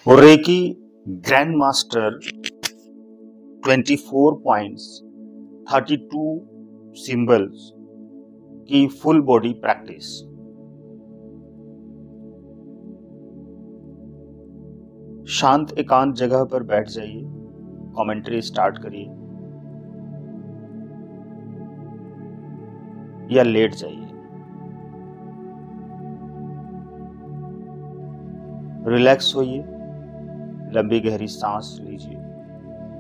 Reiki grand master 24 points 32 symbols की full body practice. शांत एकांत जगह पर बैठ जाइए, कमेंट्री स्टार्ट करिए या लेट जाइए। रिलैक्स होइए, लंबी गहरी सांस लीजिए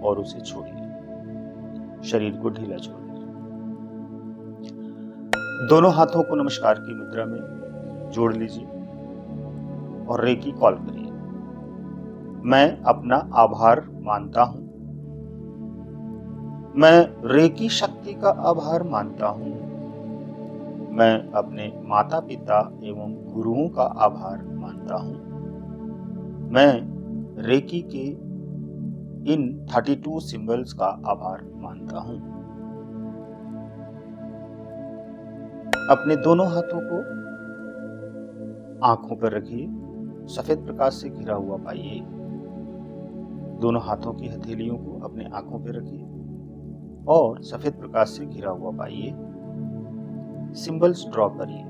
और उसे छोड़िए। शरीर को ढीला छोड़ दीजिए। दोनों हाथों को नमस्कार की मुद्रा में जोड़ लीजिए और रेकी कॉल करिए। मैं अपना आभार मानता हूं। मैं रेकी शक्ति का आभार मानता हूं। मैं अपने माता पिता एवं गुरुओं का आभार मानता हूं। मैं रेकी के इन 32 सिंबल्स का आभार मानता हूं। अपने दोनों हाथों को आंखों पर रखिए, सफेद प्रकाश से घिरा हुआ पाइए। दोनों हाथों की हथेलियों को अपने आंखों पर रखिए और सफेद प्रकाश से घिरा हुआ पाइए। सिंबल्स ड्रॉ करिए।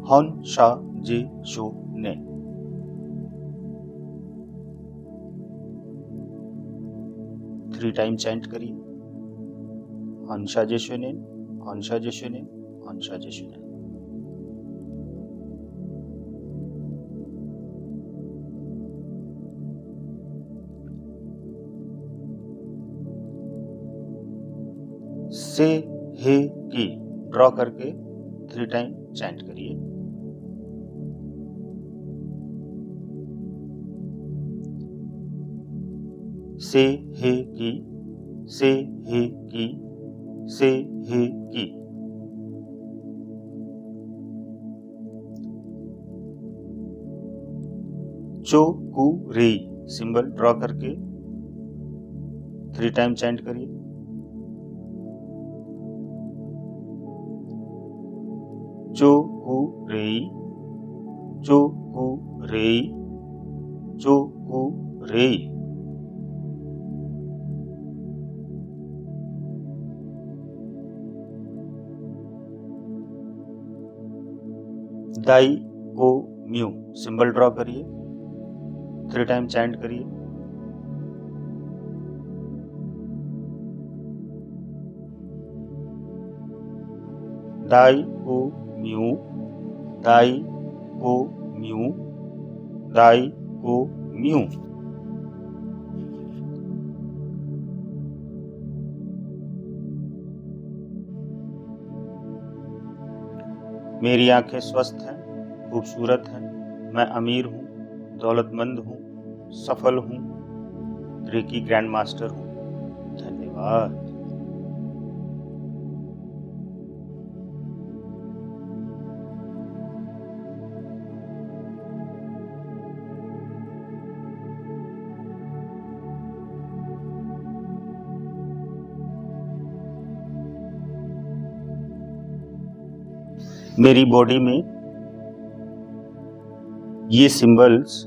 हॉन शा जे शो ने। थ्री टाइम चैंट करिए। हॉन शा जे शो ने, हॉन शा जे शो ने, हॉन शा जे शो ने। से हे की ड्रॉ करके 3 टाइम चैंट करिए। से हे की, से हे की, से हे की। चो कु रे सिंबल ड्रॉ करके 3 टाइम चैंट करिए। चो कु रे, चो कु रे, चो कु रे। दाई को म्यू सिंबल ड्रॉ करिए, 3 टाइम चैंट करिए। दाई को म्यू, दाई को म्यू, दाई को म्यू। मेरी आंखें स्वस्थ हैं, खूबसूरत हैं। मैं अमीर हूं, दौलतमंद हूं, सफल हूं, रेकी ग्रैंड मास्टर हूं। धन्यवाद। मेरी बॉडी में ये सिंबल्स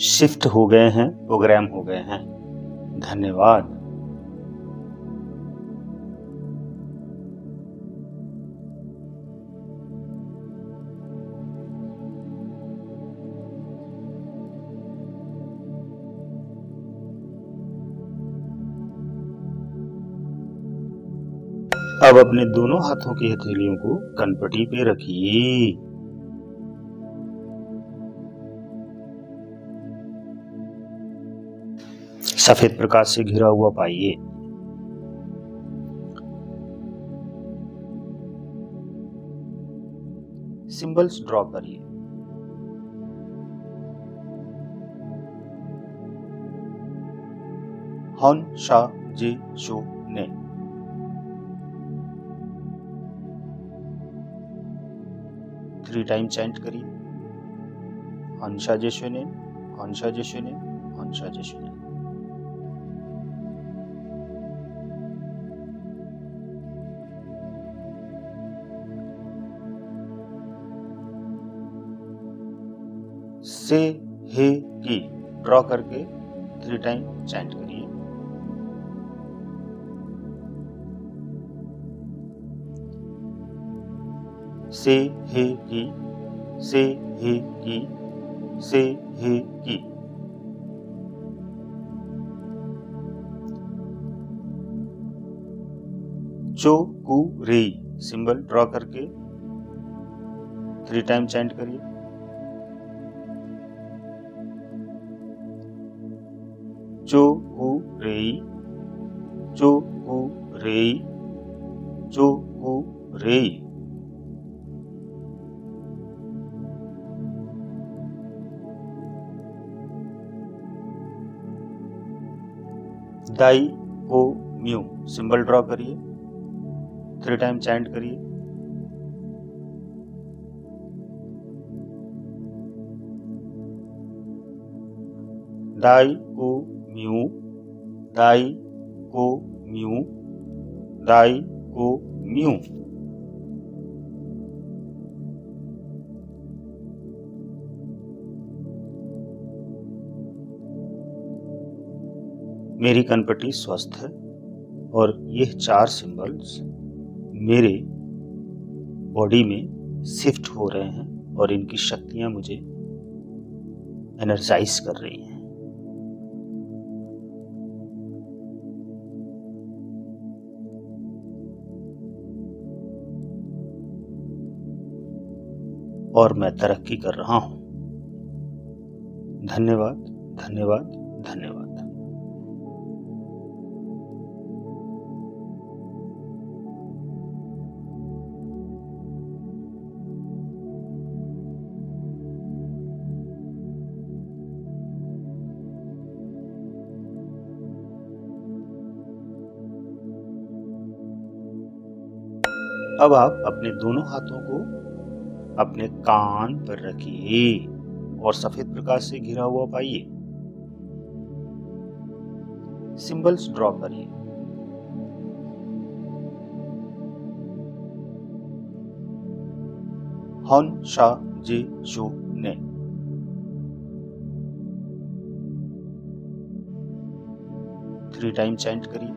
शिफ्ट हो गए हैं, प्रोग्राम हो गए हैं। धन्यवाद। अब अपने दोनों हाथों की हथेलियों को कनपटी पे रखिए। सफेद प्रकाश से घिरा हुआ पाइए। सिंबल्स ड्रॉ करिए। हॉन शा जे शो ने। थ्री टाइम चैंट करिए। हॉन शा जे शो ने, हॉन शा जे शो ने, हॉन शा जे शो ने। से हे की ड्रॉ करके 3 टाइम चैंट करिए। से हे की, से हे की, से हे की। चो कु रेई सिंबल ड्रॉ करके 3 टाइम चैंट करिए। चो कु रेई, चो कु रेई, चो कु रेई। दाई को म्यू सिंबल ड्रॉ करिए, 3 टाइम चैंट करिए। दाई को म्यू, दाई को म्यू, दाई को म्यू। मेरी कनपटी स्वस्थ है और ये 4 सिंबल्स मेरे बॉडी में शिफ्ट हो रहे हैं और इनकी शक्तियां मुझे एनर्जाइज कर रही हैं। और मैं तरक्की कर रहा हूं। धन्यवाद, धन्यवाद, धन्यवाद। अब आप अपने दोनों हाथों को अपने कान पर रखिए और सफेद प्रकाश से घिरा हुआ पाइए। सिंबल्स ड्रॉ करिए। हन शा जे शो ने। थ्री टाइम चैंट करिए।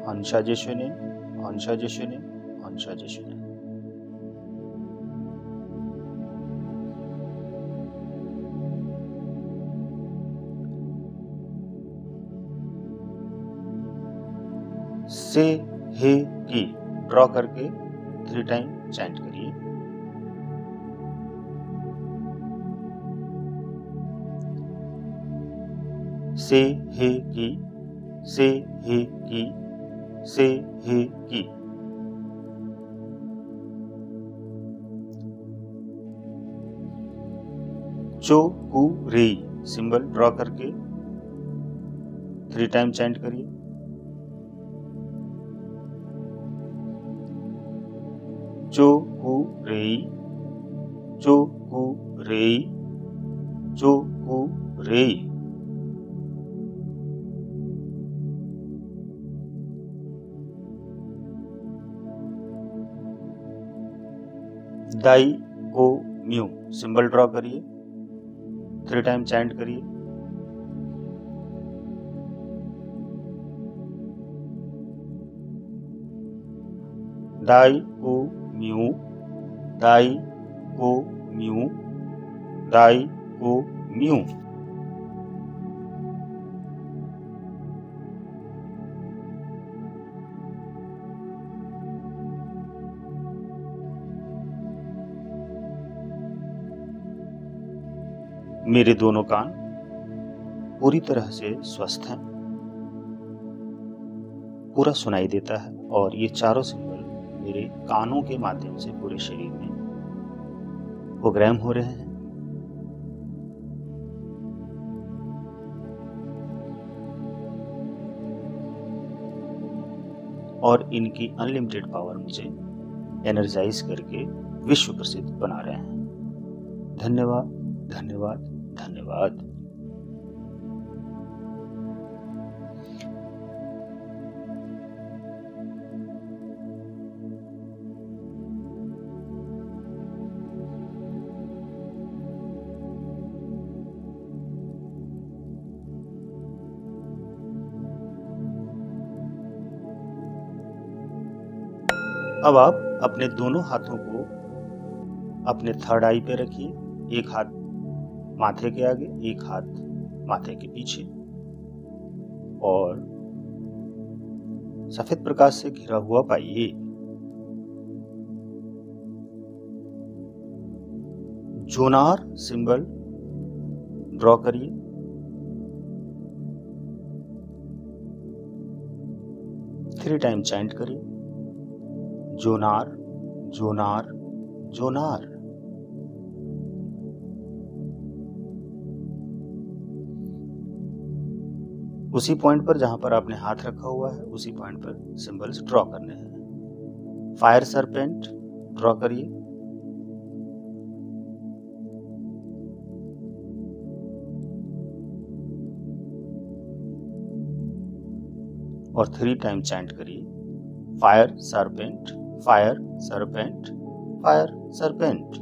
हंशा जे शो ने, हंशा जे शो ने, हंशा जे शो ने। से हे की ड्रॉ करके 3 टाइम चैंट करिए। से हे की, से हे की, से हे की। चो कु रेई सिंबल ड्रॉ करके 3 टाइम चैंट करिए। चो कु रेई, चो कु रेई, चो कु रेई। दाई को म्यू सिंबल ड्रॉ करिए। 3 टाइम चैंट करिए। दाई को म्यू, दाई को म्यू, दाई को म्यू। मेरे दोनों कान पूरी तरह से स्वस्थ हैं, पूरा सुनाई देता है और ये चारों सिंबल मेरे कानों के माध्यम से पूरे शरीर में प्रोग्राम हो रहे हैं। और इनकी अनलिमिटेड पावर मुझे एनर्जाइज करके विश्व प्रसिद्ध बना रहे हैं। धन्यवाद, धन्यवाद, धन्यवाद। अब आप अपने दोनों हाथों को अपने थर्ड आई पे रखिए। एक हाथ माथे के आगे, एक हाथ माथे के पीछे, और सफेद प्रकाश से घिरा हुआ पाइए। जोनार सिंबल ड्रॉ करिए। थ्री टाइम चैंट करिए, जोनार जोनार जोनार। उसी पॉइंट पर जहां पर आपने हाथ रखा हुआ है, उसी पॉइंट पर सिंबल्स ड्रॉ करने हैं। फायर सरपेंट ड्रॉ करिए। और थ्री टाइम चैंट करिए, fire serpent fire serpent fire serpent.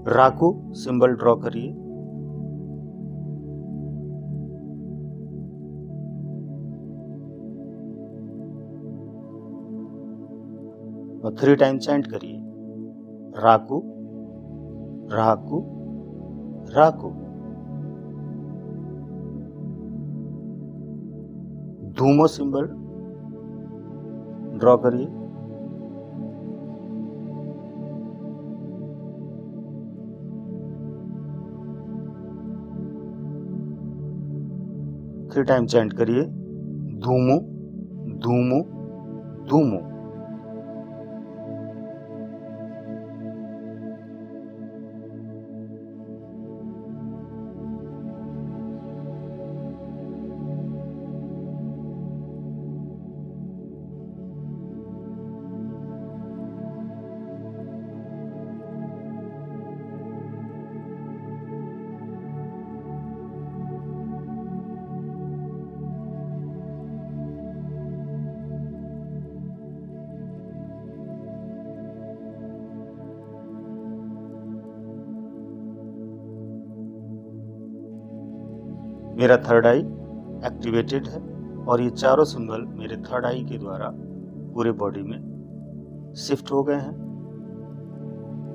Raku symbol draw करिए। और थ्री टाइम चैंट करिए, Raku Raku Raku. Dumo symbol draw करिए। थ्री टाइम चैंट करिए, धूमो धूमो धूमो। मेरा थर्ड आई एक्टिवेटेड है और ये चारों सिंबल मेरे थर्ड आई के द्वारा पूरे बॉडी में शिफ्ट हो गए हैं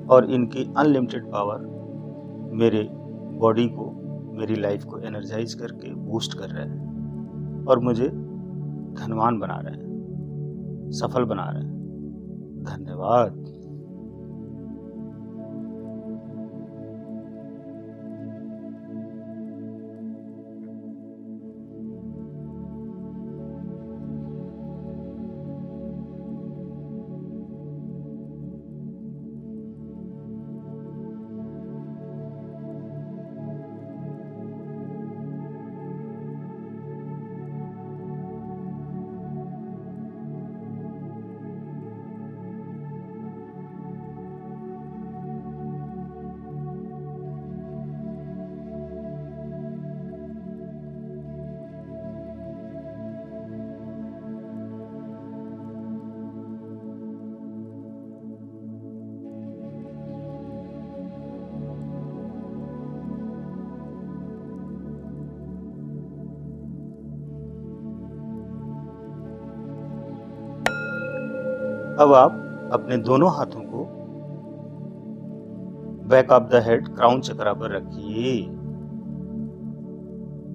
और इनकी अनलिमिटेड पावर मेरे बॉडी को, मेरी लाइफ को एनर्जाइज करके बूस्ट कर रहे हैं और मुझे धनवान बना रहे हैं, सफल बना रहे हैं। धन्यवाद। अब आप अपने दोनों हाथों को back of the head crown chakra पर रखिए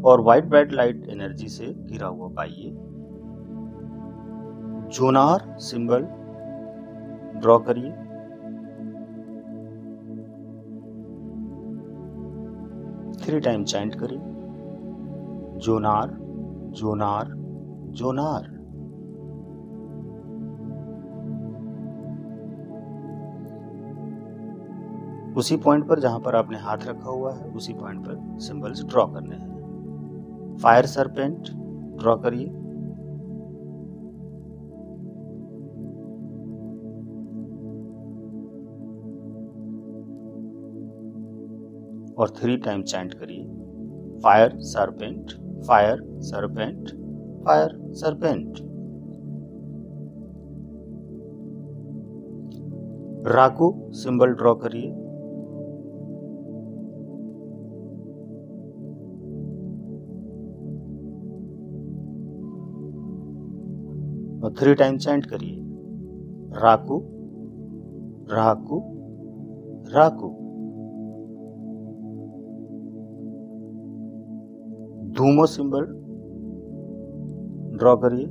और व्हाइट ब्राइट लाइट एनर्जी से घिरा हुआ पाइए। जोनार सिंबल ड्रॉ करिए। थ्री टाइम चैंट करिए, जोनार जोनार जोनार। उसी पॉइंट पर जहां पर आपने हाथ रखा हुआ है, उसी पॉइंट पर सिंबल्स ड्रॉ करने हैं। फायर सरपेंट ड्रॉ करिए। और थ्री टाइम चैंट करिए, fire serpent fire serpent fire serpent. Raku symbol draw करिए। और 3 टाइम चैंट करिए, Raku Raku Raku. Dumo symbol draw करिए,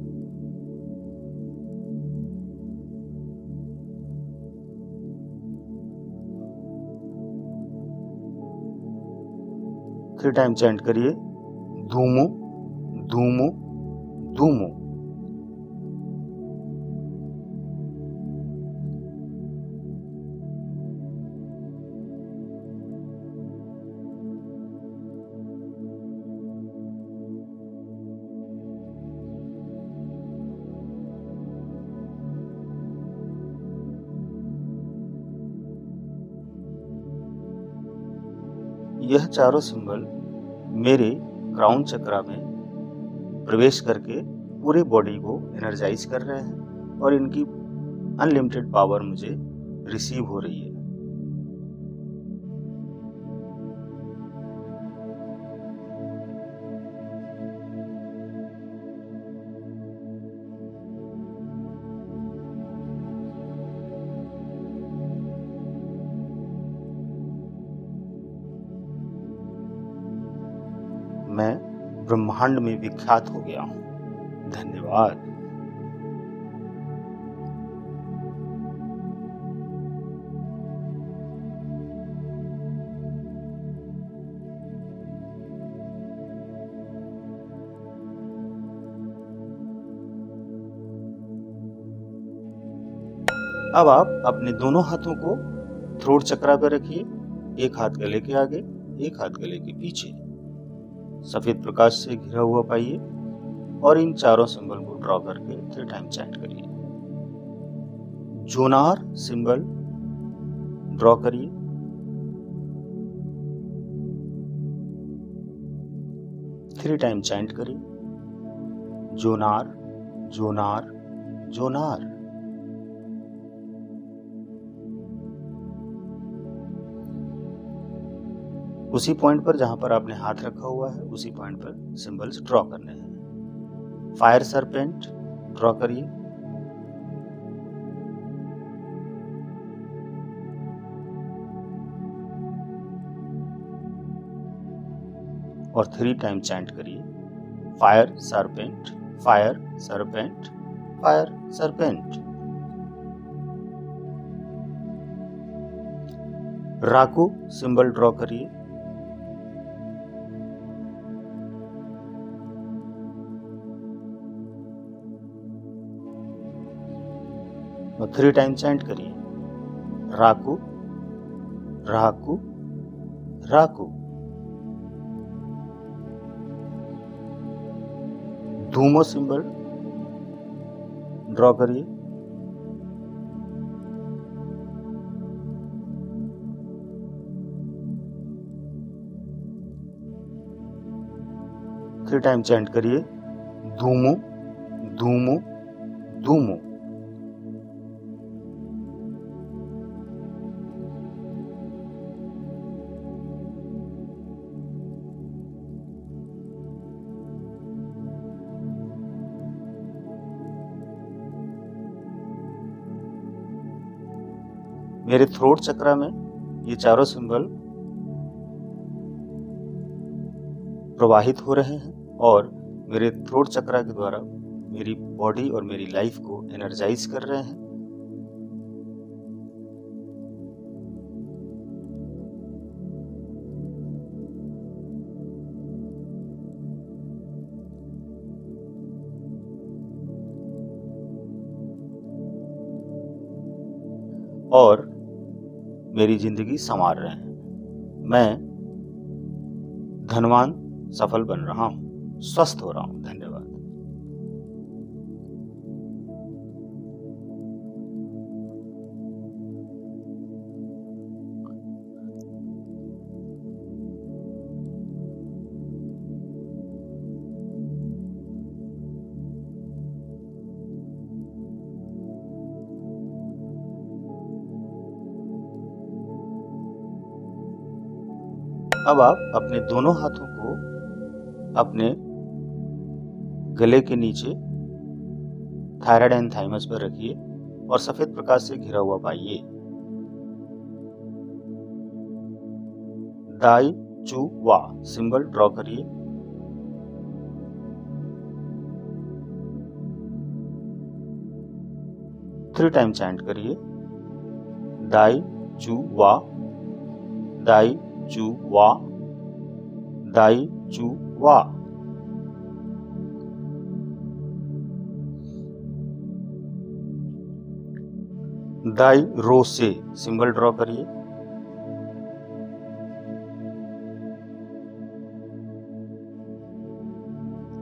थ्री टाइम चैंट करिए, धूमो धूमो धूमो। यह चारों सिंबल मेरे क्राउन चक्रा में प्रवेश करके पूरे बॉडी को एनर्जाइज कर रहे हैं और इनकी अनलिमिटेड पावर मुझे रिसीव हो रही है। मैं ब्रह्मांड में विख्यात हो गया हूं। धन्यवाद। अब आप अपने दोनों हाथों को थ्रोट चक्रा पर रखिए, एक हाथ गले के आगे, एक हाथ गले के पीछे। सफेद प्रकाश से घिरा हुआ पाइए और इन चारों सिंबल को ड्रॉ करके 3 टाइम चैंट करिए। जोनार सिंबल ड्रॉ करिए, थ्री टाइम चैंट करिए, जोनार जोनार जोनार। उसी पॉइंट पर जहां पर आपने हाथ रखा हुआ है, उसी पॉइंट पर सिंबल्स ड्रॉ करने हैं। फायर सरपेंट ड्रॉ करिए, और 3 टाइम चैंट करिए, fire serpent fire serpent fire serpent. Raku symbol draw करिए, और 3 टाइम चैंट करिए, Raku Raku Raku. Dumo symbol draw करिए, थ्री टाइम चैंट करिए, धूमो धूमो धूमो। मेरे थ्रोट चक्रा में ये चारों सिंबल प्रवाहित हो रहे हैं और मेरे थ्रोट चक्रा के द्वारा मेरी बॉडी और मेरी लाइफ को एनर्जाइज कर रहे हैं। और मेरी जिंदगी संवार रहे हैं। मैं धनवान सफल बन रहा हूं, स्वस्थ हो रहा हूं। धन्यवाद। अब आप अपने दोनों हाथों को अपने गले के नीचे थायराइड एंड थाइमस पर रखिए और सफेद प्रकाश से घिरा हुआ पाइए। दाई चू वा सिंबल ड्रॉ करिए। थ्री टाइम चैंट करिए। दाई चू वा, दाई चू वा, दाई चू वा। दाई रो से सिंबल ड्रॉ करिए।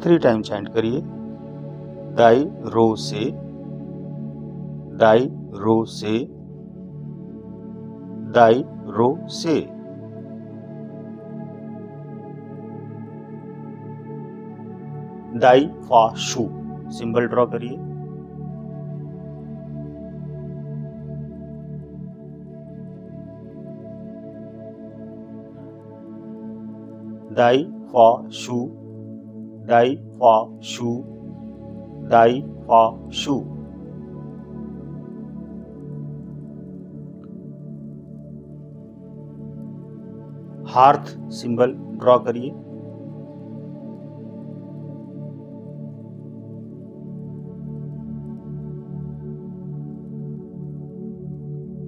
थ्री टाइम चैंट करिए। दाई रो से, दाई रो से, दाई रो से। दाई फा शू सिंबल ड्रॉ करिए। दाई फा शू, दाई फा शू, दाई फा शू। हार्थ सिंबल ड्रॉ करिए।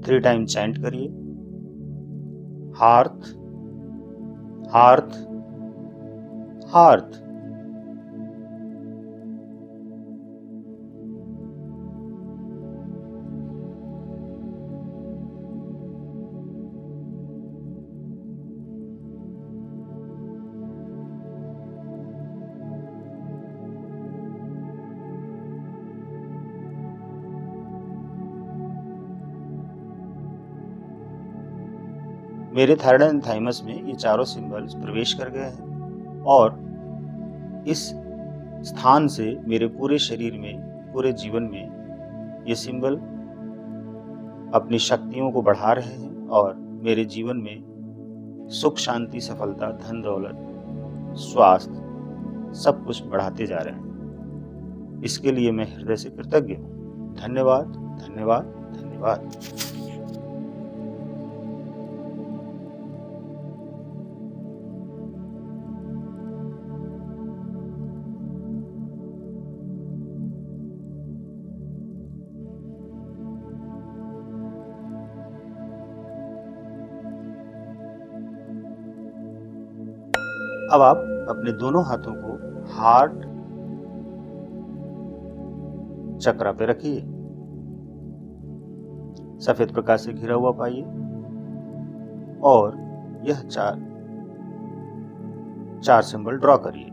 थ्री टाइम चैंट करिए। Hearth, hearth, hearth. मेरे थायराइड एंड थाइमस में ये चारों सिंबल्स प्रवेश कर गए हैं और इस स्थान से मेरे पूरे शरीर में, पूरे जीवन में ये सिंबल अपनी शक्तियों को बढ़ा रहे हैं और मेरे जीवन में सुख, शांति, सफलता, धन दौलत, स्वास्थ्य सब कुछ बढ़ाते जा रहे हैं। इसके लिए मैं हृदय से कृतज्ञ हूँ। धन्यवाद, धन्यवाद, धन्यवाद। अब आप अपने दोनों हाथों को हार्ट चक्र पे रखिए। सफेद प्रकाश से घिरा हुआ पाइए और यह चार सिंबल ड्रॉ करिए।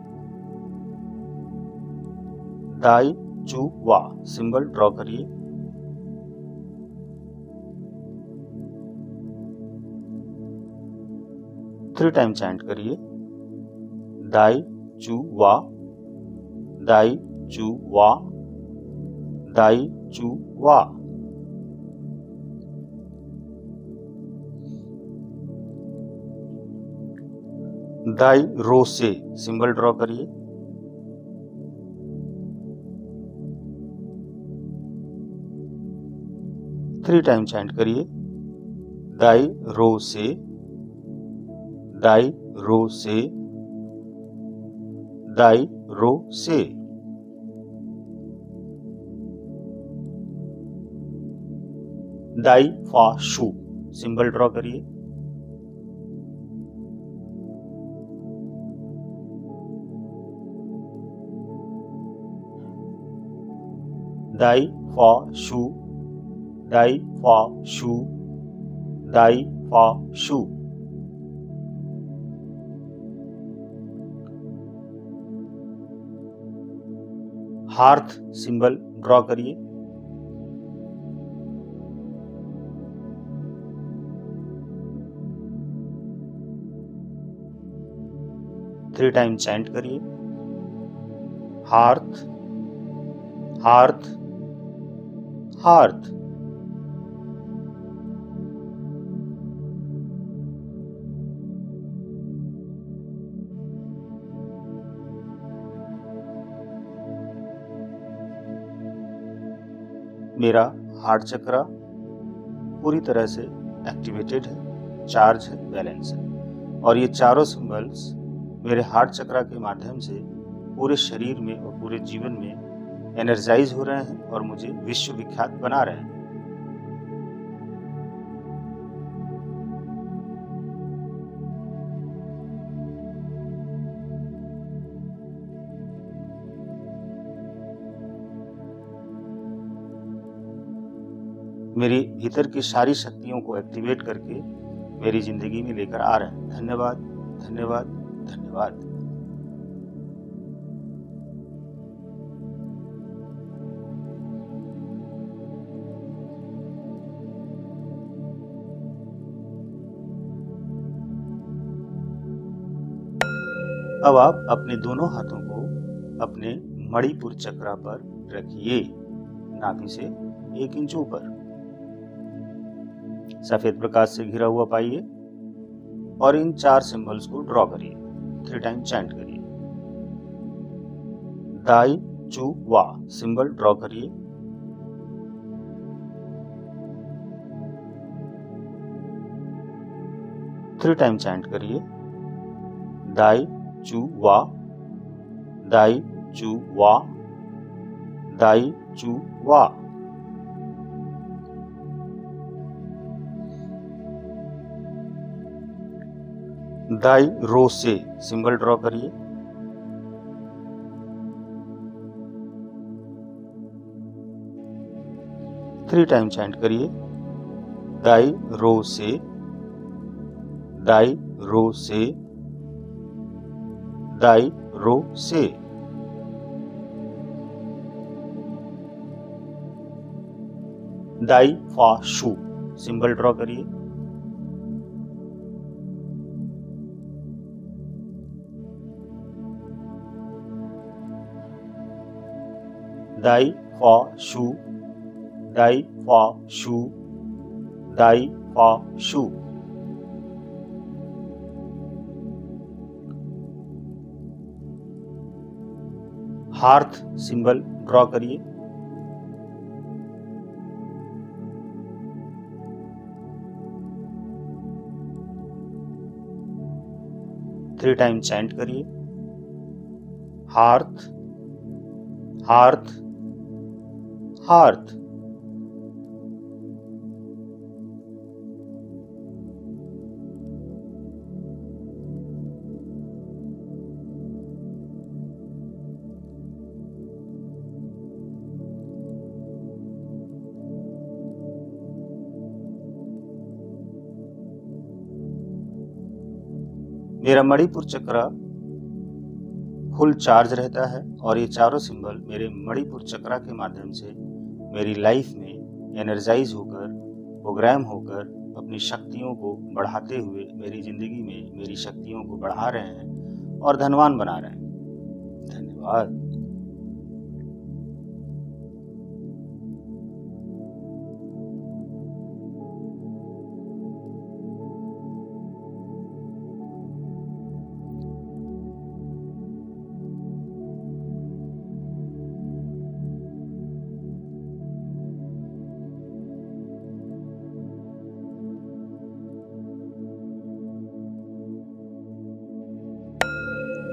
दाई चू वा सिंबल ड्रॉ करिए। थ्री टाइम चैंट करिए। दाई चू वा, दाई चू वा, दाई चू वा। दाई रो से सिंबल ड्रॉ करिए। थ्री टाइम चैंट करिए। दाई रो से, दाई रो से, दाई रो से। दाई फा शू सिंबल ड्रॉ करिए। दाई फा शू, दाई फा शू, दाई फा शू। हार्थ सिंबल ड्रॉ करिए। थ्री टाइम चैंट करिए। Hearth, hearth, hearth. मेरा हार्ट चक्रा पूरी तरह से एक्टिवेटेड है, चार्ज है, बैलेंस है। और ये चारों सिंबल्स मेरे हार्ट चक्रा के माध्यम से पूरे शरीर में और पूरे जीवन में एनर्जाइज हो रहे हैं और मुझे विश्व विख्यात बना रहे हैं। मेरी भीतर की सारी शक्तियों को एक्टिवेट करके मेरी जिंदगी में लेकर आ रहे हैं। धन्यवाद, धन्यवाद, धन्यवाद। अब आप अपने दोनों हाथों को अपने मणिपुर चक्रा पर रखिए, नाभि से 1 इंच ऊपर। सफेद प्रकाश से घिरा हुआ पाइए और इन 4 सिंबल्स को ड्रॉ करिए। 3 टाइम चैंट करिए। दाई चू वा सिंबल ड्रॉ करिए। थ्री टाइम चैंट करिए। दाई चू वा, दाई चू वा, दाई चू वा। दाई रो से सिंबल ड्रॉ करिए। थ्री टाइम चैंट करिए। दाई रो से, दाई रो से, दाई रो से। दाई फा शू सिंबल ड्रॉ करिए। दाई फा शू, दाई फा शू, दाई फा शू। हार्थ सिंबल ड्रॉ करिए। थ्री टाइम चैंट करिए। Hearth, hearth, hearth. मेरा मणिपुर चक्र फुल चार्ज रहता है और ये चारों सिंबल मेरे मणिपुर चक्र के माध्यम से मेरी लाइफ में एनर्जाइज होकर, प्रोग्राम होकर अपनी शक्तियों को बढ़ाते हुए मेरी जिंदगी में मेरी शक्तियों को बढ़ा रहे हैं और धनवान बना रहे हैं। धन्यवाद।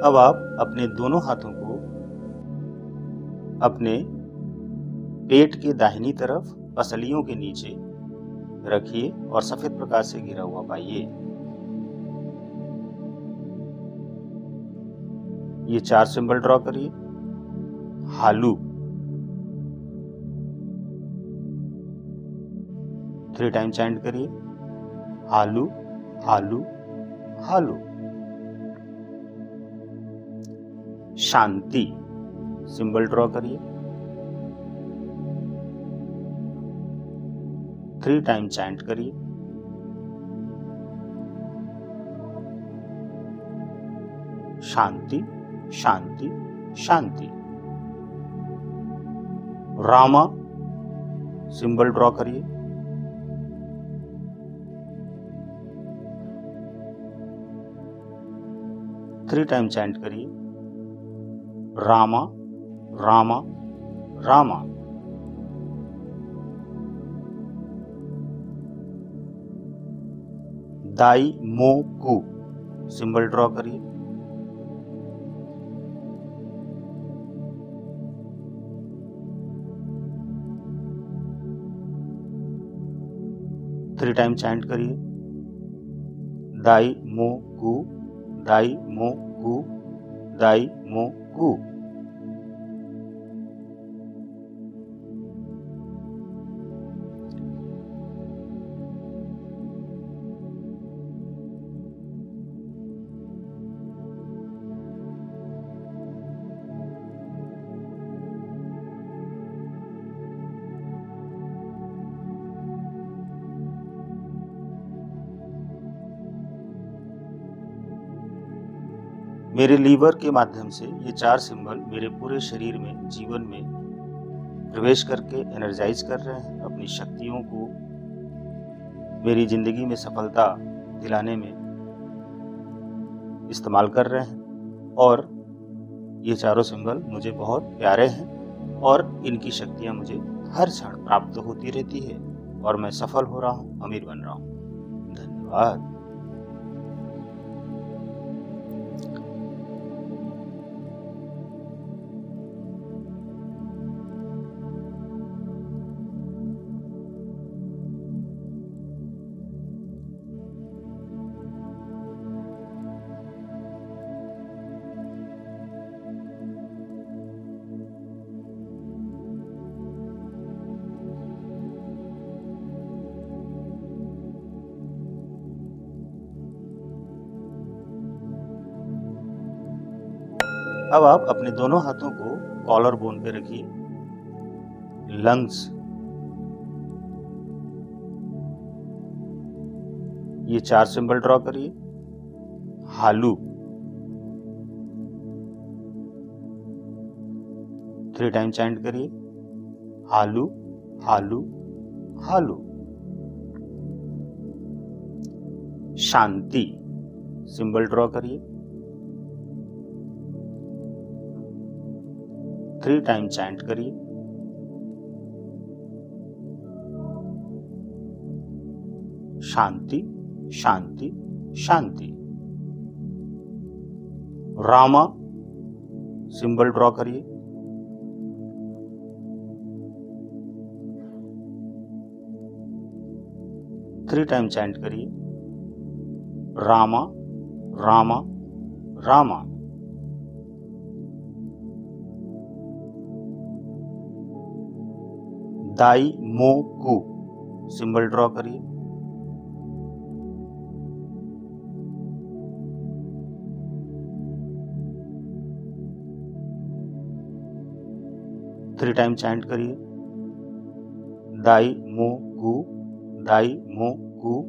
अब आप अपने दोनों हाथों को अपने पेट के दाहिनी तरफ पसलियों के नीचे रखिए और सफेद प्रकाश से घिरा हुआ पाइए। ये 4 सिंबल ड्रॉ करिए। हालू, 3 टाइम चैंट करिए। हालू, हालू, हालू। शांति सिंबल ड्रॉ करिए। 3 टाइम चैंट करिए। शांति, शांति, शांति। रामा सिंबल ड्रॉ करिए। थ्री टाइम चैंट करिए। रामा, रामा, रामा। दाई मो कु सिंबल ड्रॉ करिए। थ्री टाइम चैंट करिए। दाई मो कु, दाई मो कु, दाई मो कु। मेरे लीवर के माध्यम से ये चार सिंबल मेरे पूरे शरीर में, जीवन में प्रवेश करके एनर्जाइज कर रहे हैं, अपनी शक्तियों को मेरी जिंदगी में सफलता दिलाने में इस्तेमाल कर रहे हैं। और ये चारों सिंबल मुझे बहुत प्यारे हैं और इनकी शक्तियाँ मुझे हर क्षण प्राप्त होती रहती है और मैं सफल हो रहा हूँ, अमीर बन रहा हूँ। धन्यवाद। अब आप अपने दोनों हाथों को कॉलर बोन पे रखिए। लंग्स, ये चार सिंबल ड्रॉ करिए। हालू, थ्री टाइम चैंट करिए। हालू हालू हालू। शांति सिंबल ड्रॉ करिए। थ्री टाइम चैंट करिए। शांति शांति शांति। रामा सिंबल ड्रॉ करिए। थ्री टाइम चैंट करिए। रामा रामा रामा। दाई मो कु सिंबल ड्रॉ करिए। थ्री टाइम चैंट करिए। दाई मो कु, दाई मो कु,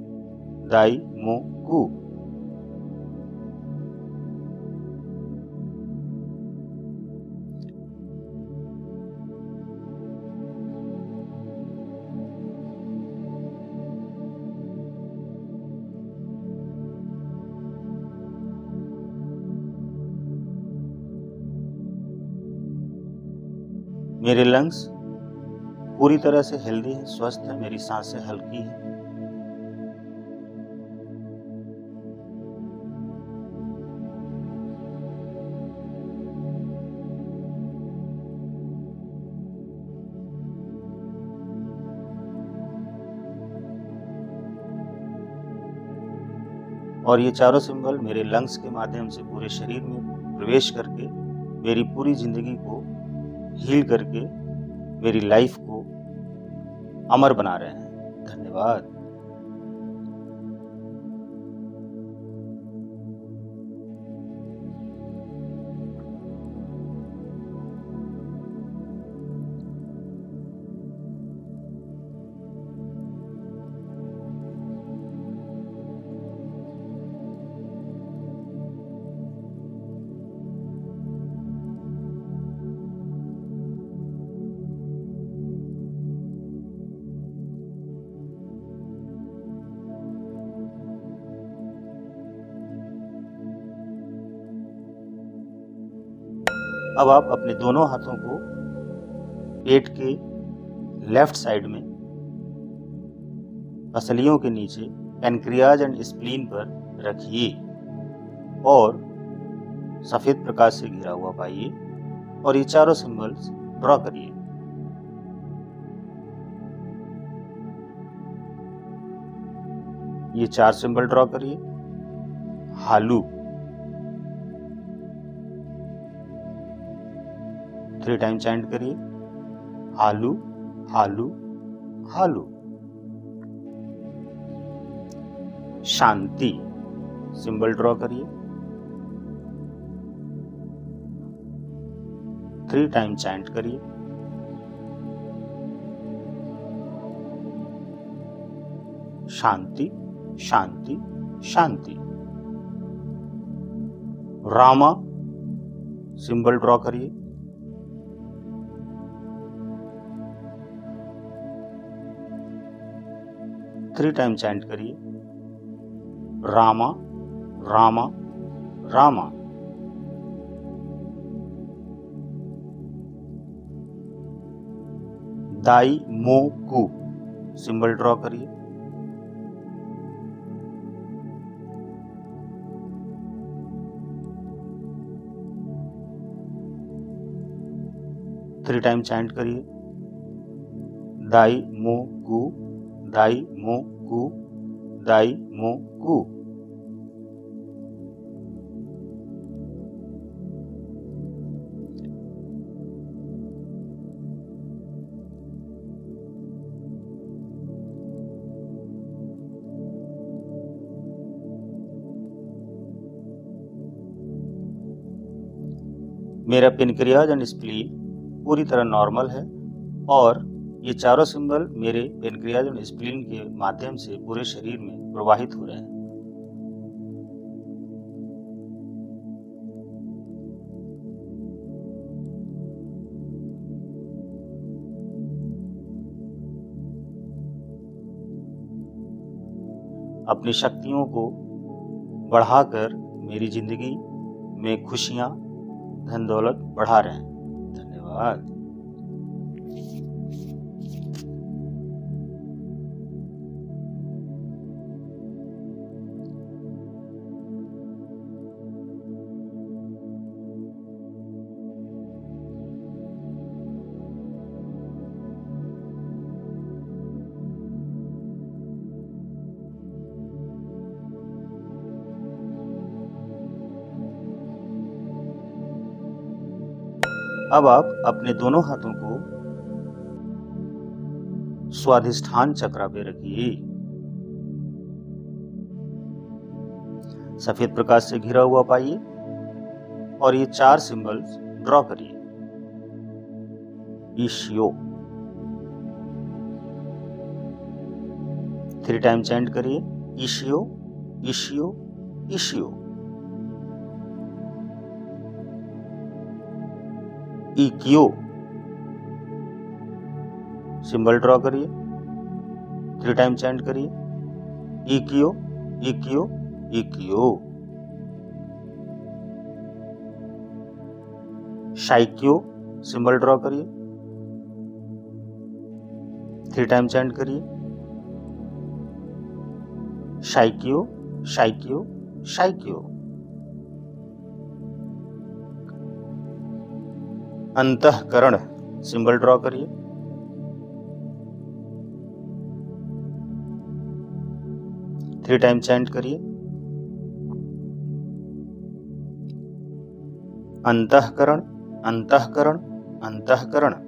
दाई मो कु। मेरे लंग्स पूरी तरह से हेल्दी है, स्वस्थ है, मेरी सांसें हल्की है। और ये चारों सिंबल मेरे लंग्स के माध्यम से पूरे शरीर में प्रवेश करके मेरी पूरी जिंदगी को हील करके मेरी लाइफ को अमर बना रहे हैं। धन्यवाद। अब आप अपने दोनों हाथों को पेट के लेफ्ट साइड में पसलियों के नीचे पैनक्रियाज एंड स्प्लीन पर रखिए और सफेद प्रकाश से घिरा हुआ पाइए और ये चारों सिंबल्स ड्रॉ करिए। ये 4 सिंबल ड्रॉ करिए। हालू, 3 टाइम चैंट करिए। हालू हालू हालू। शांति सिंबल ड्रॉ करिए। 3 टाइम चैंट करिए। शांति शांति शांति। रामा सिंबल ड्रॉ करिए। 3 टाइम चैंट करिए। रामा रामा रामा। दाई मो कु सिंबल ड्रॉ करिए। 3 टाइम चैंट करिए। दाई मो कु दाई मो कु दाई मो कु। मेरा पेनक्रियाज एंड स्प्लीन पूरी तरह नॉर्मल है और ये चारों सिंबल मेरे पेनक्रियाज एंड स्प्लीन के माध्यम से पूरे शरीर में प्रवाहित हो रहे हैं। अपनी शक्तियों को बढ़ाकर मेरी जिंदगी में खुशियां, धन दौलत बढ़ा रहे हैं। धन्यवाद। अब आप अपने दोनों हाथों को स्वाधिष्ठान चक्र पे रखिए। सफेद प्रकाश से घिरा हुआ पाइए और ये 4 सिंबल्स ड्रॉ करिए। ईशियो, 3 टाइम चैंट करिए। ईशियो ईशियो ईशियो। इक्यो सिंबल ड्रॉ करिए। 3 टाइम चैंट करिए। इक्यो इक्यो इक्यो। शाइक्यो सिंबल ड्रॉ करिए। 3 टाइम चैंट करिए। शाइक्यो शाइक्यो शाइक्यो। अंतःकरण सिंबल ड्रॉ करिए। 3 टाइम चैंट करिए। अंतःकरण अंतःकरण अंतःकरण।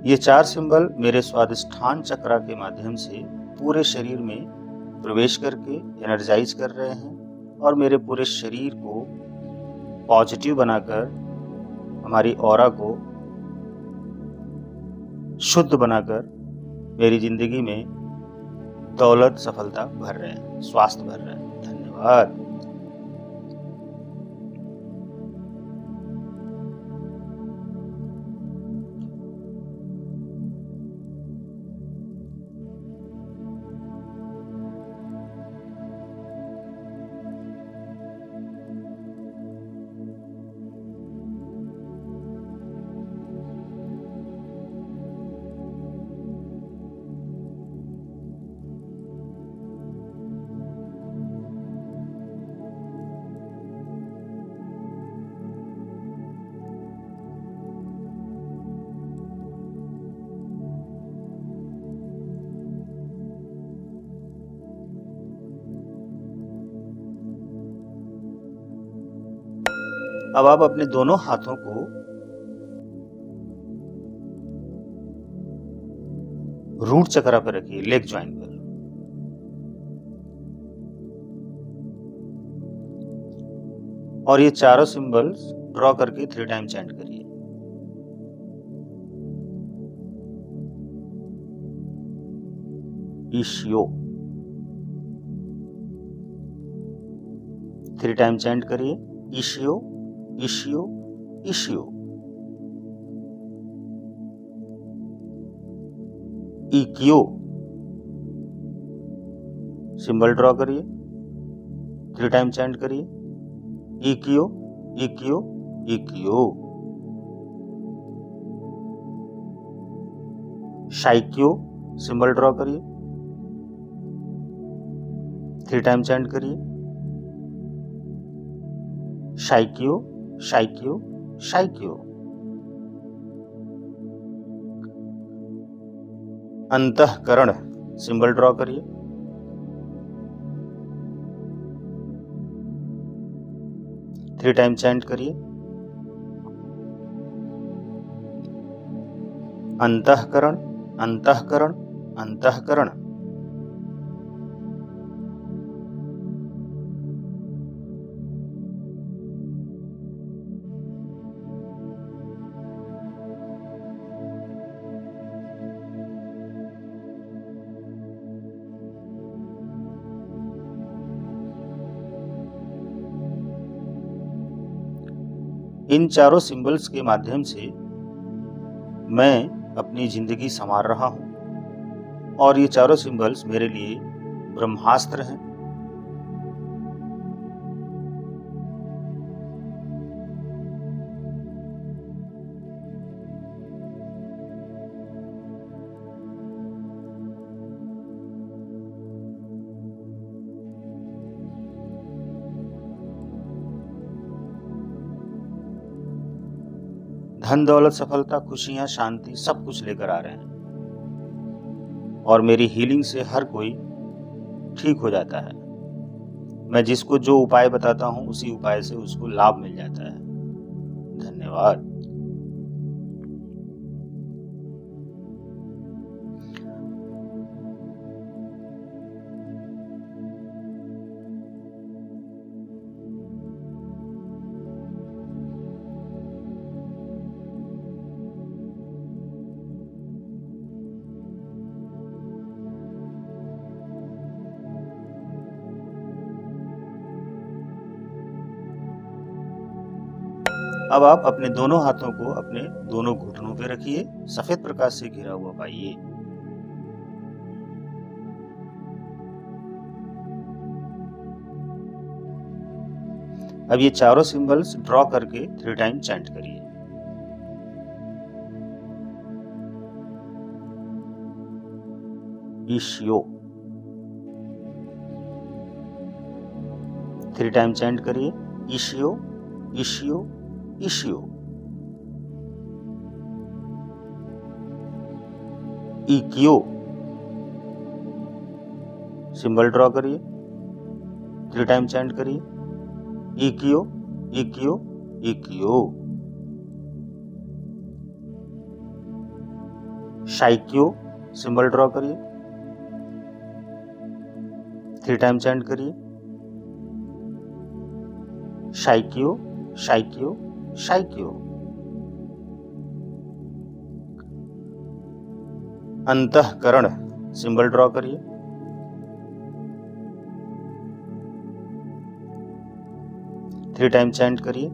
ये 4 सिंबल मेरे स्वादिष्ठान चक्र के माध्यम से पूरे शरीर में प्रवेश करके एनर्जाइज कर रहे हैं और मेरे पूरे शरीर को पॉजिटिव बनाकर, हमारी ऑरा को शुद्ध बनाकर मेरी जिंदगी में दौलत, सफलता भर रहे हैं, स्वास्थ्य भर रहे हैं। धन्यवाद। अब आप अपने दोनों हाथों को रूट चक्र पर रखिए, लेग ज्वाइन पर। और ये चारों सिंबल्स ड्रॉ करके 3 टाइम चैंट करिए। ईशियो 3 टाइम चैंट करिए। ईशियो, ईशियो, ईशियो। इकियो सिंबल ड्रॉ करिए, 3 टाइम चैंट करिए। इकियो, इकियो, इकियो। शाइक्यो सिंबल ड्रॉ करिए, 3 टाइम चैंट करिए। शाइक्यो, शाइक्यो, शाइक्यो। अंतःकरण सिंबल ड्रॉ करिए, 3 टाइम चैंट करिए। अंतःकरण, अंतःकरण, अंतःकरण। इन चारों सिंबल्स के माध्यम से मैं अपनी जिंदगी संवार रहा हूं और ये चारों सिंबल्स मेरे लिए ब्रह्मास्त्र हैं। धन, दौलत, सफलता, खुशियां, शांति सब कुछ लेकर आ रहे हैं और मेरी हीलिंग से हर कोई ठीक हो जाता है। मैं जिसको जो उपाय बताता हूं उसी उपाय से उसको लाभ मिल जाता है। धन्यवाद। अब आप अपने दोनों हाथों को अपने दोनों घुटनों पे रखिए, सफेद प्रकाश से घिरा हुआ पाइए। अब ये चारों सिंबल्स ड्रॉ करके 3 टाइम चैंट करिए। ईशियो 3 टाइम चैंट करिए। ईशियो, ईशियो, ईशियो। इकियो सिंबल ड्रॉ करिए, 3 टाइम चैंट करिए। इकियो, इकियो, इकियो। शाइक्यो सिंबल ड्रॉ करिए, 3 टाइम चैंट करिए। शाइक्यो, शाइक्यो, शाइक्यो। अंतःकरण सिंबल ड्रॉ करिए। थ्री टाइम चैंट करिए।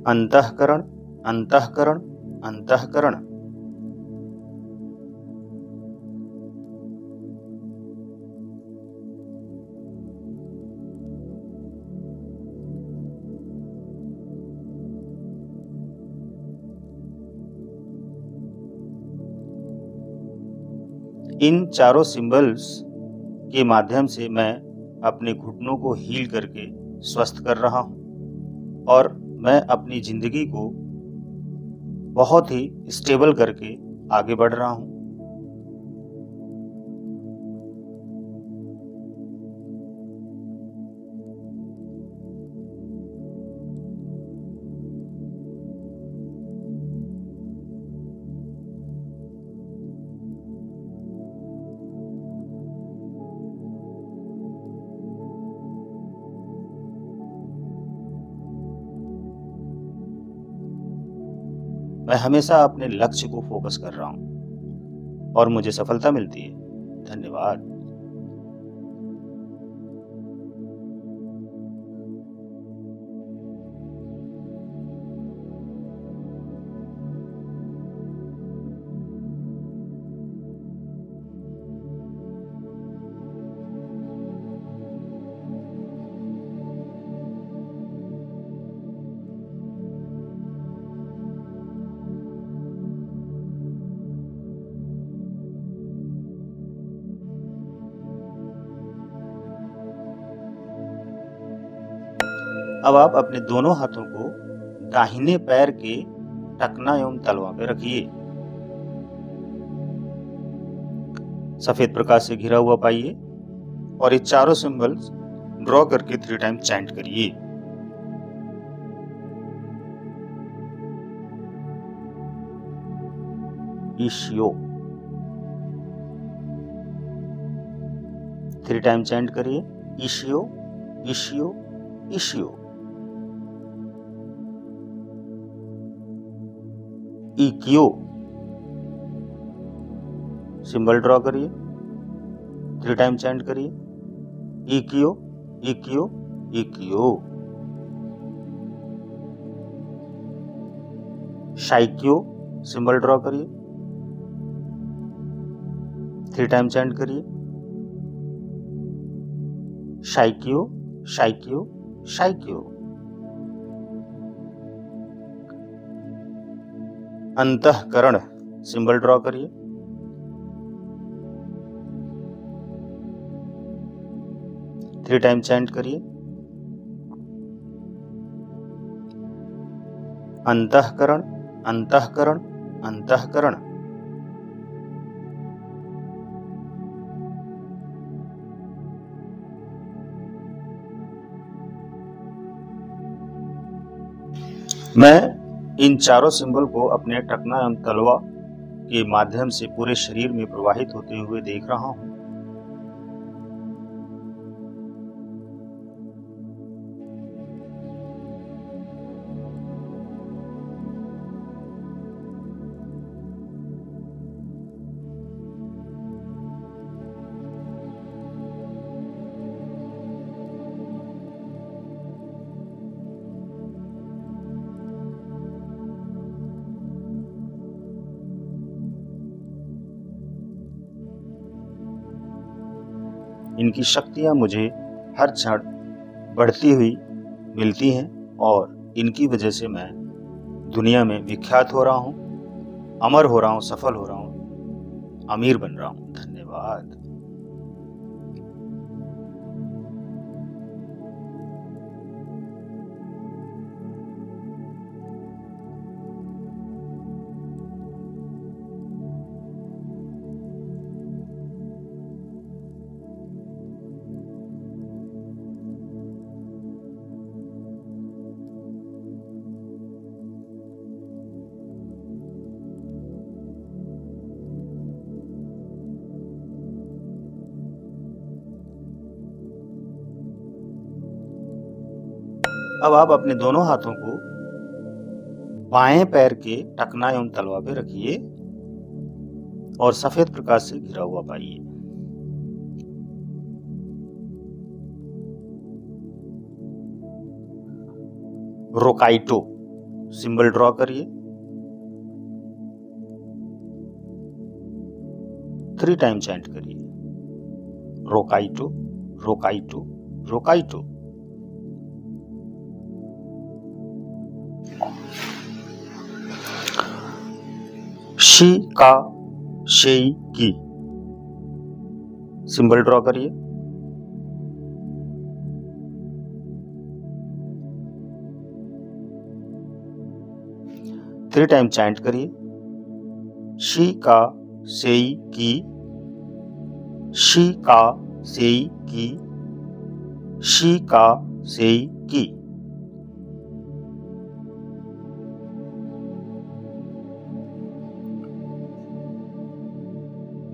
अंतःकरण, अंतःकरण, अंतःकरण। इन चारों सिंबल्स के माध्यम से मैं अपने घुटनों को हील करके स्वस्थ कर रहा हूं और मैं अपनी जिंदगी को बहुत ही स्टेबल करके आगे बढ़ रहा हूं। मैं हमेशा अपने लक्ष्य को फोकस कर रहा हूं और मुझे सफलता मिलती है। धन्यवाद। अब आप अपने दोनों हाथों को दाहिने पैर के टखना एवं तलवा पे रखिए। सफेद प्रकाश से घिरा हुआ पाइए और ये चारों सिंबल्स ड्रॉ करके थ्री टाइम चैंट करिए। ईश्यो। थ्री टाइम चैंट करिए। ईश्यो, ईश्यो, ईश्यो। इक्यो सिंबल ड्रॉ करिए। थ्री टाइम चैंट करिए। इक्यो, इक्यो, इक्यो। शाइक्यो सिंबल ड्रॉ करिए। थ्री टाइम चैंट करिए। शाइक्यो, शाइक्यो, शाइक्यो। अंतःकरण सिंबल ड्रॉ करिए। थ्री टाइम चैंट करिए। अंतःकरण, अंतःकरण, अंतःकरण। मैं इन चारों सिंबल को अपने टखना एवं तलवा के माध्यम से पूरे शरीर में प्रवाहित होते हुए देख रहा हूं। इनकी शक्तियां मुझे हर क्षण बढ़ती हुई मिलती हैं और इनकी वजह से मैं दुनिया में विख्यात हो रहा हूं, अमर हो रहा हूं, सफल हो रहा हूं, अमीर बन रहा हूं। धन्यवाद। अब आप अपने दोनों हाथों को बाएं पैर के टखना एवं तलवा पे रखिए और सफेद प्रकाश से घिरा हुआ पाइए। रोकाइटो सिंबल ड्रॉ करिए। 3 टाइम चैंट करिए, रोकाइटो रोकाइटो रोकाइटो। शी का शेई की सिंबल ड्रॉ करिए। 3 टाइम चैंट करिए, शी का सेई की, शी का सेई की, शी का सेई की।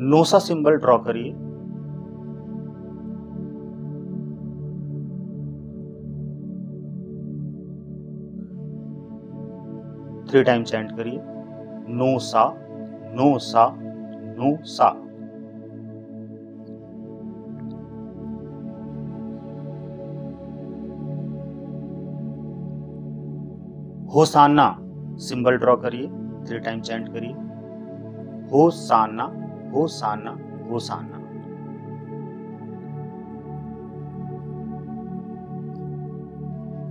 नोसा सिंबल ड्रॉ करिए। थ्री टाइम चैंट करिए, नोसा नोसा नोसा। होसाना सिंबल ड्रॉ करिए। 3 टाइम चैंट करिए, होसाना होसाना होसाना।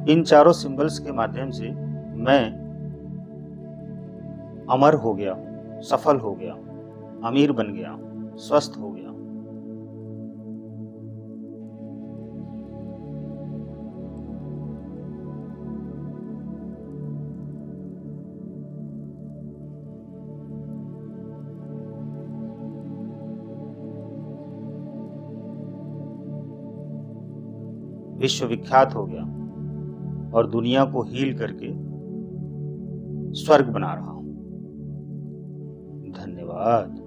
इन चारों सिंबल्स के माध्यम से मैं अमर हो गया हूं, सफल हो गया हूं, अमीर बन गया हूं, स्वस्थ हो गया हूं। विश्वविख्यात हो गया और दुनिया को हील करके स्वर्ग बना रहा हूं। धन्यवाद।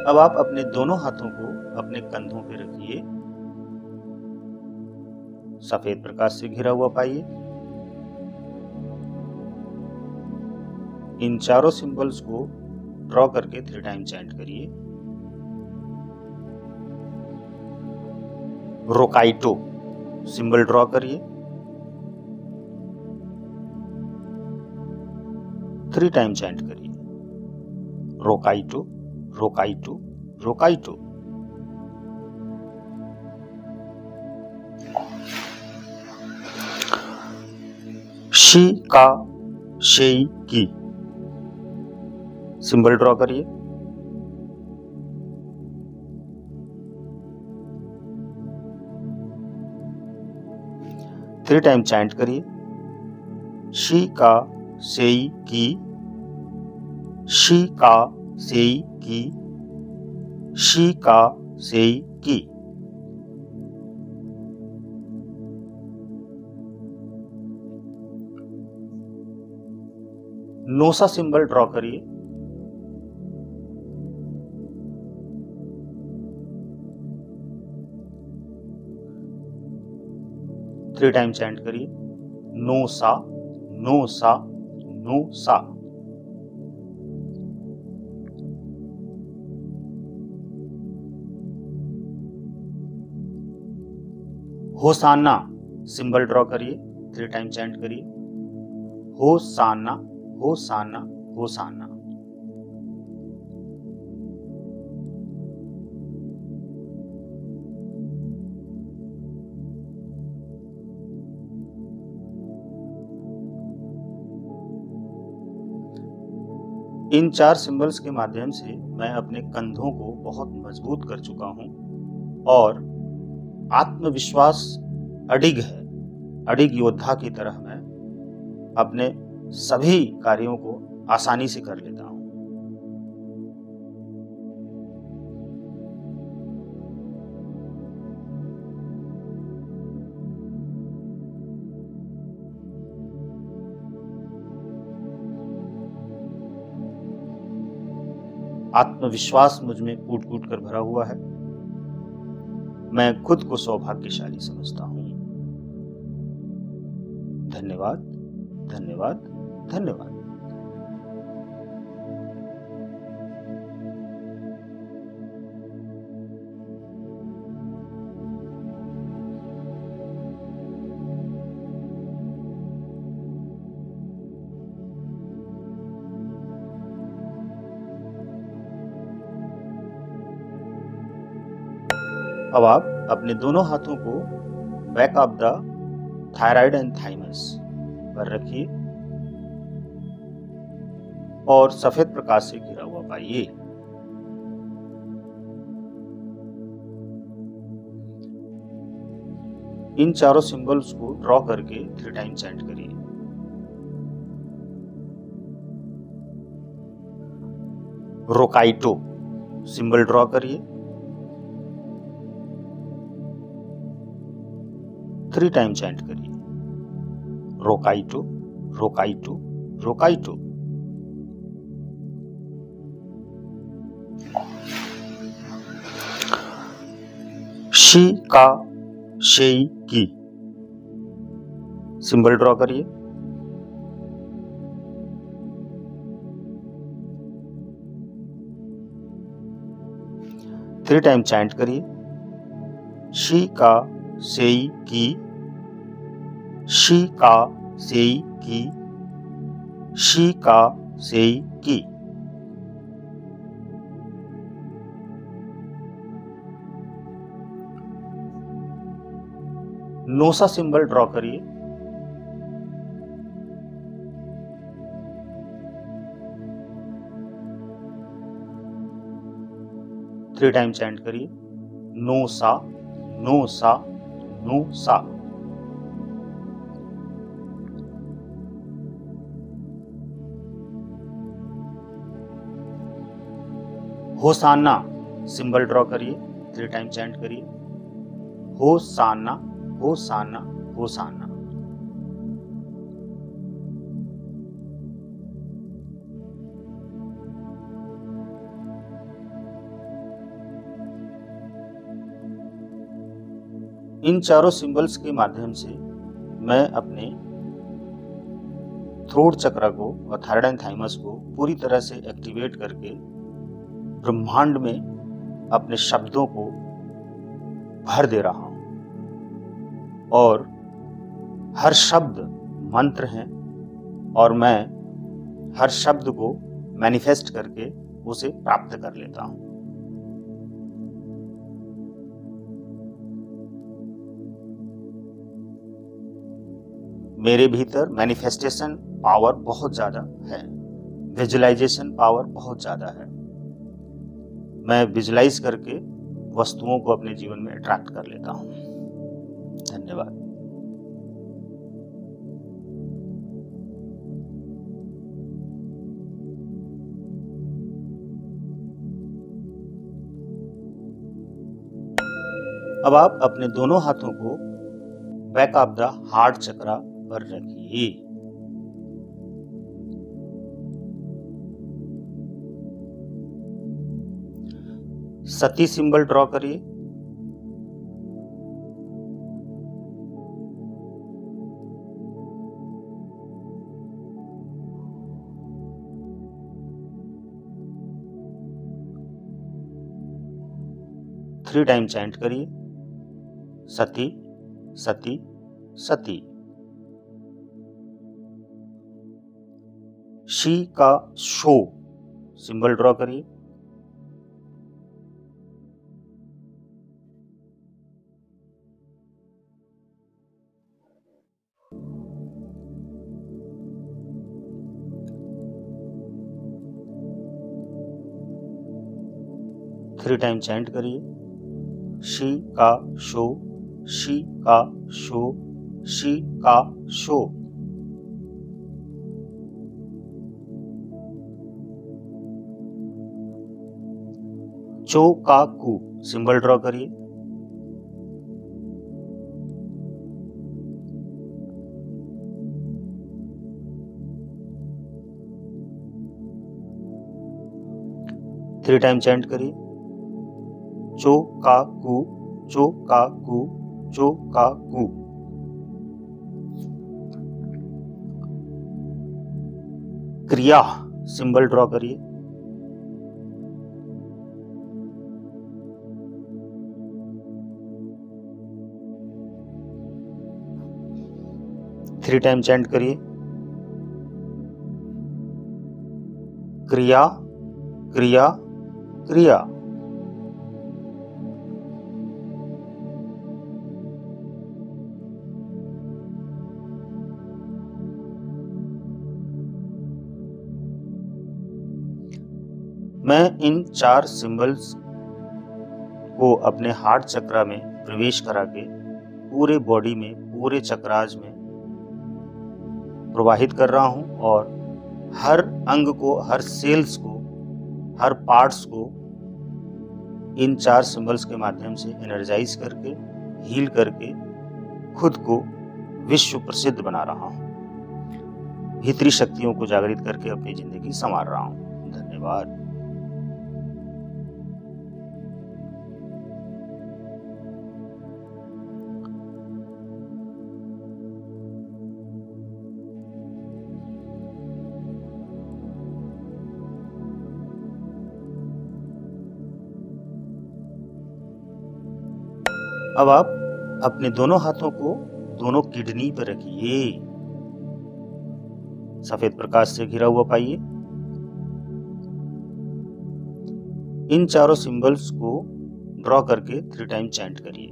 अब आप अपने दोनों हाथों को अपने कंधों पे रखिए, सफेद प्रकाश से घिरा हुआ पाइए। इन चारों सिंबल्स को ड्रॉ करके 3 टाइम चैंट करिए। रोकाइटो सिंबल ड्रॉ करिए। 3 टाइम चैंट करिए, रोकाइटो रोकाइटो रोकाइटो। शी का शेई की सिंबल ड्रॉ करिए। 3 टाइम चैंट करिए, शी का सेई की, शी का सेई की, शी का सेई की। नोसा सिंबल ड्रॉ करिए। थ्री टाइम चैंट करिए, नोसा नोसा नोसा। होसाना सिंबल ड्रॉ करिए। 3 टाइम चैंट करिए, होसाना होसाना होसाना। इन 4 सिंबल्स के माध्यम से मैं अपने कंधों को बहुत मजबूत कर चुका हूं और आत्मविश्वास अडिग है। अडिग योद्धा की तरह मैं अपने सभी कार्यों को आसानी से कर लेता हूं। आत्मविश्वास मुझ में कूट कूट कर भरा हुआ है। मैं खुद को सौभाग्यशाली समझता हूं। धन्यवाद, धन्यवाद, धन्यवाद। अब आप अपने दोनों हाथों को back of the thyroid and thymus पर रखिए और सफेद प्रकाश से घिरा हुआ पाइए। इन चारों सिंबल्स को ड्रॉ करके 3 टाइम चैंट करिए। रोकाइटो सिंबल ड्रॉ करिए। 3 टाइम चैंट करिए। रोकाइटो, रोकाइटो, रोकाइटो। शी का शेई की सिंबल ड्रॉ करिए। थ्री टाइम चैंट करिए। शी का सेई की, शी का सेई की, शी का सेई की। नोसा सिंबल ड्रॉ करिए। थ्री टाइम चैंट करिए। नोसा, नोसा, नोसा। होसाना सिंबल ड्रॉ करिए। 3 टाइम चैंट करिए। होसाना, होसाना, होसाना। इन चारों सिंबल्स के माध्यम से मैं अपने थ्रोट चक्र को और थायराइड एंड थाइमस को पूरी तरह से एक्टिवेट करके ब्रह्मांड में अपने शब्दों को भर दे रहा हूं और हर शब्द मंत्र हैं और मैं हर शब्द को मैनिफेस्ट करके उसे प्राप्त कर लेता हूं। मेरे भीतर मैनिफेस्टेशन पावर बहुत ज्यादा है, विजुअलाइजेशन पावर बहुत ज्यादा है। मैं विजुअलाइज करके वस्तुओं को अपने जीवन में अट्रैक्ट कर लेता हूं। धन्यवाद। अब आप अपने दोनों हाथों को बैक ऑफ द हार्ट चक्रा पर रखिए। सती सिंबल ड्रॉ करिए। थ्री टाइम चैंट करिए। सती, सती, सती। शी का शो सिंबल ड्रॉ करिए। थ्री टाइम चैंट करिए। शी का शो, शी का शो, शी का शो। चो का कू सिंबल ड्रॉ करिए। थ्री टाइम चैंट करिए। चो का कू, चो का कू, चो का कू। क्रिया सिंबल ड्रॉ करिए। थ्री टाइम चैंट करिए। क्रिया, क्रिया, क्रिया। मैं इन 4 सिंबल्स को अपने हार्ट चक्रा में प्रवेश करा के पूरे बॉडी में, पूरे चक्राज में प्रवाहित कर रहा हूं और हर अंग को, हर सेल्स को, हर पार्ट्स को इन 4 सिंबल्स के माध्यम से एनर्जाइज करके, हील करके खुद को विश्व प्रसिद्ध बना रहा हूं। भीतरी शक्तियों को जागृत करके अपनी जिंदगी संवार रहा हूं। धन्यवाद। अब आप अपने दोनों हाथों को दोनों किडनी पर रखिए। सफेद प्रकाश से घिरा हुआ पाइए। इन 4 सिंबल्स को ड्रॉ करके 3 टाइम चैंट करिए।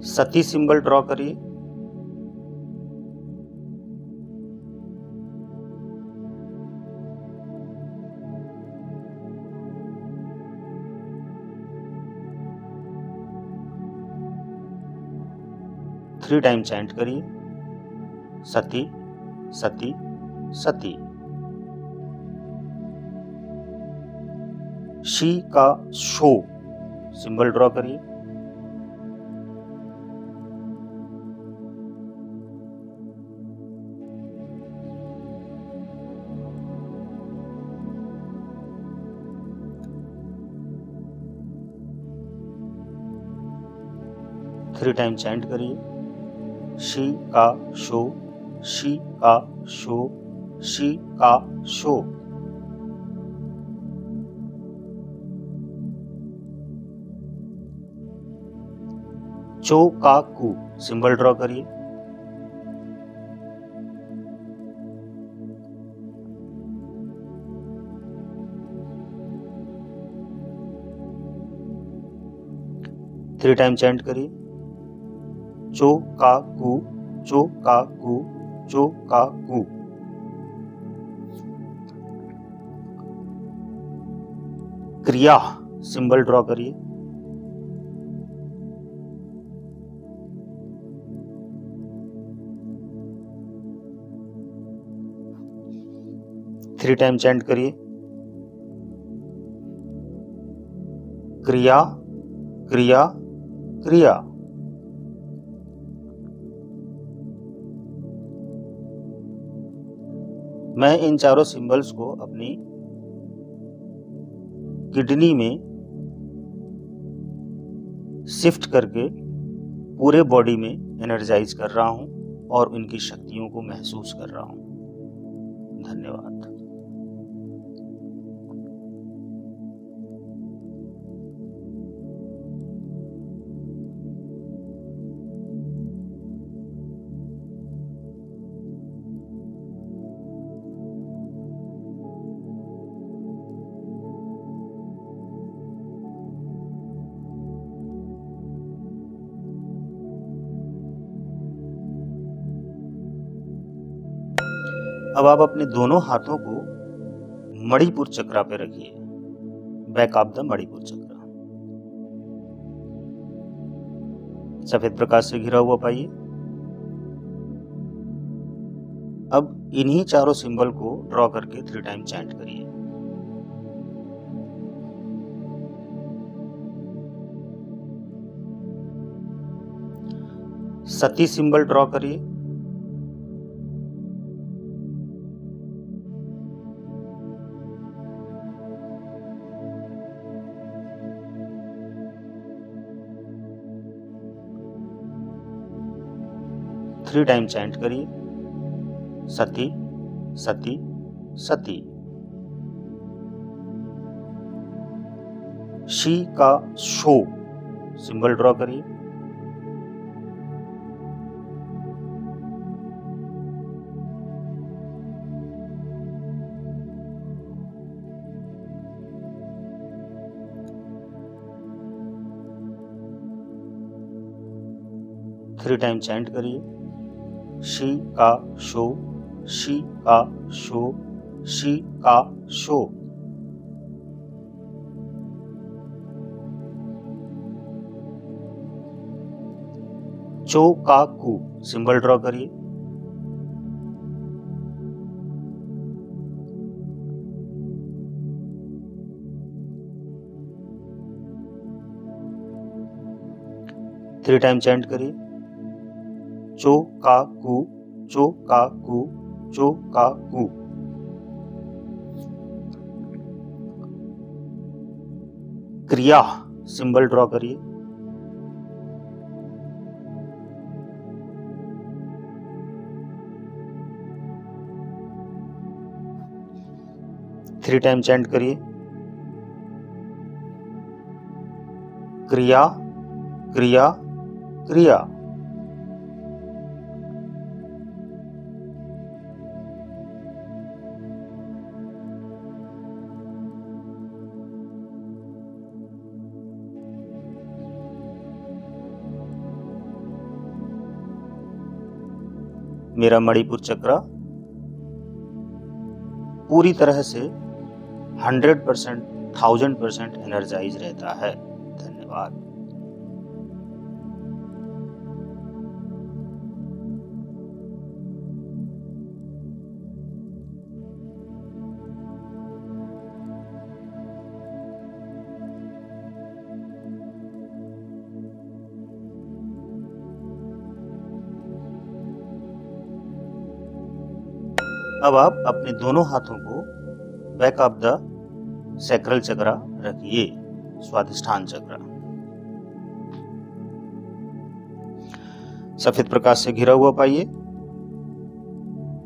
सती सिंबल ड्रॉ करिए। थ्री टाइम चैंट करिए। सती, सती, सती। शी का शो सिंबल ड्रॉ करिए। थ्री टाइम चैंट करिए। शी का शो, शी का शो, शी का शो। चो का कू सिंबल ड्रॉ करिए। थ्री टाइम चैंट करिए। चो का कू, चो का कू, चो का कू। क्रिया सिंबल ड्रॉ करिए। थ्री टाइम चैंट करिए। क्रिया, क्रिया, क्रिया। मैं इन 4 सिंबल्स को अपनी किडनी में शिफ्ट करके पूरे बॉडी में एनर्जाइज कर रहा हूं और उनकी शक्तियों को महसूस कर रहा हूं। धन्यवाद। अब आप अपने दोनों हाथों को मणिपुर चक्रा पे रखिए, बैक ऑफ द मणिपुर चक्रा। सफेद प्रकाश से घिरा हुआ पाइए। अब इन्हीं चारों सिंबल को ड्रॉ करके 3 टाइम चैंट करिए। सती सिंबल ड्रॉ करिए। थ्री टाइम चैंट करिए, सती सती सती। शी का शो सिंबल ड्रॉ करिए। थ्री टाइम चैंट करिए, शी का शो, शी का शो, शी का शो। चो का कू सिंबल ड्रॉ करिए। थ्री टाइम चैंट करिए, चो का कू, चो का कू, चो का कू। क्रिया सिंबल ड्रॉ करिए। थ्री टाइम चैंट करिए, क्रिया क्रिया क्रिया। मेरा मणिपुर चक्र पूरी तरह से 100%, 1000% एनर्जाइज रहता है। धन्यवाद। अब आप अपने दोनों हाथों को बैक ऑफ द सैक्रल चक्रा रखिए, स्वादिष्ठान चक्रा। सफेद प्रकाश से घिरा हुआ पाइए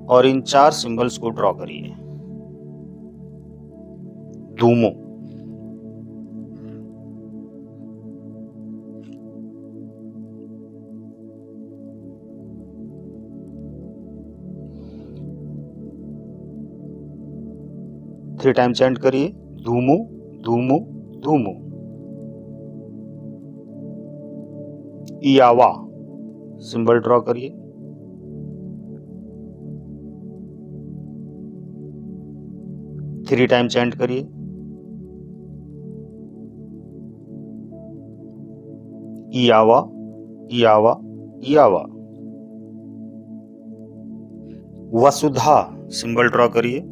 और इन 4 सिंबल्स को ड्रॉ करिए। धूमो, थ्री टाइम चैंट करिए, Dumo Dumo Dumo. Iava symbol draw करिए। थ्री टाइम चैंट करिए, Iava Iava Iava. Vasudha symbol draw करिए।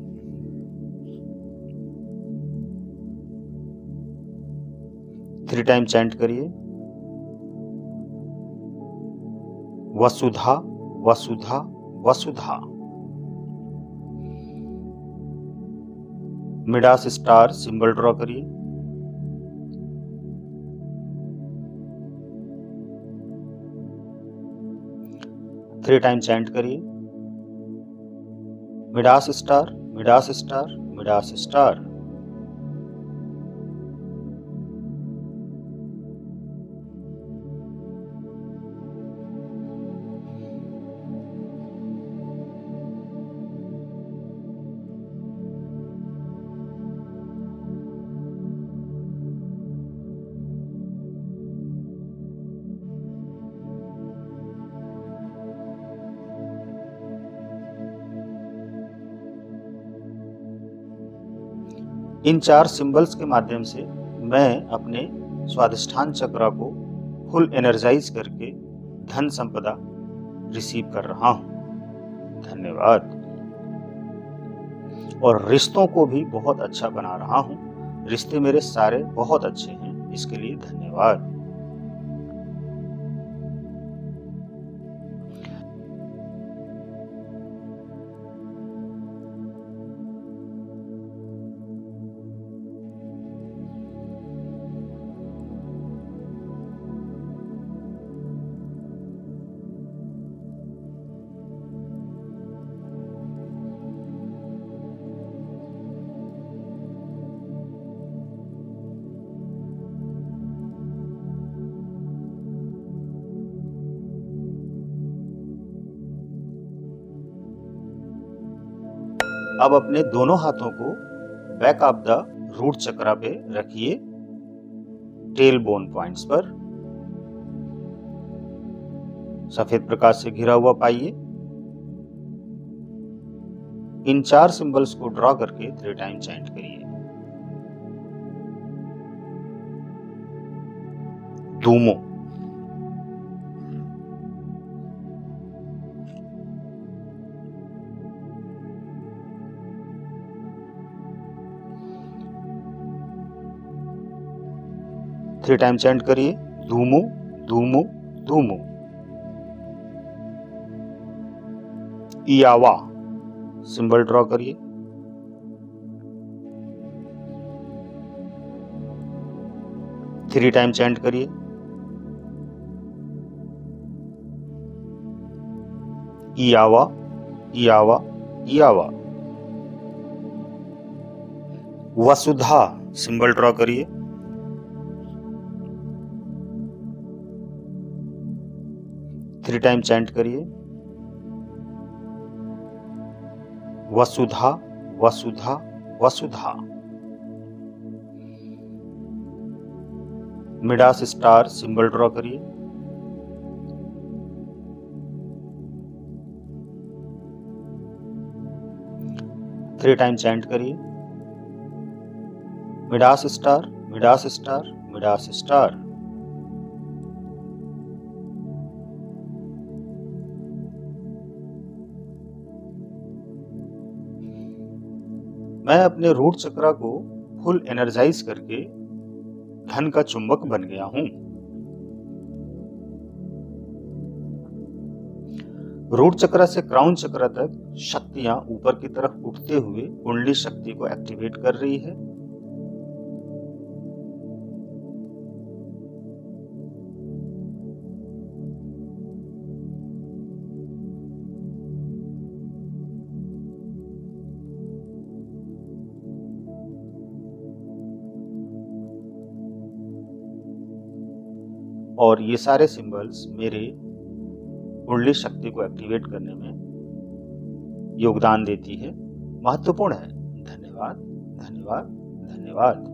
थ्री टाइम चैंट करिए, Vasudha Vasudha Vasudha. Midas star symbol draw करिए। थ्री टाइम चैंट करिए, Midas star Midas star Midas star. इन 4 symbols के माध्यम से मैं अपने स्वाधिष्ठान चक्र को फुल एनर्जाइज करके धन संपदा रिसीव कर रहा हूं। धन्यवाद। और रिश्तों को भी बहुत अच्छा बना रहा हूं। रिश्ते मेरे सारे बहुत अच्छे हैं, इसके लिए धन्यवाद। अब अपने दोनों हाथों को बैक ऑफ द रूट चक्र पे रखिए, टेल बोन पॉइंट्स पर। सफेद प्रकाश से घिरा हुआ पाइए। इन 4 सिंबल्स को ड्रॉ करके 3 टाइम चैंट करिए। धूमो, थ्री टाइम चैंट करिए। Dumo Dumo Dumo. Iava symbol draw करिए। थ्री टाइम चैंट करिए। Iava Iava Iava. Vasudha symbol draw करिए। थ्री टाइम चैंट करिए। Vasudha Vasudha Vasudha. Midas star symbol draw करिए। थ्री टाइम चैंट करिए। Midas star Midas star Midas star. मैं अपने root चक्र को फुल एनर्जाइज करके धन का चुंबक बन गया हूं। रूट चक्र से क्राउन चक्र तक शक्तियां ऊपर की तरफ उठते हुए कुंडली शक्ति को एक्टिवेट कर रही है। और ये सारे सिंबल्स मेरे कुंडली शक्ति को एक्टिवेट करने में योगदान देती है, महत्वपूर्ण है। धन्यवाद धन्यवाद धन्यवाद।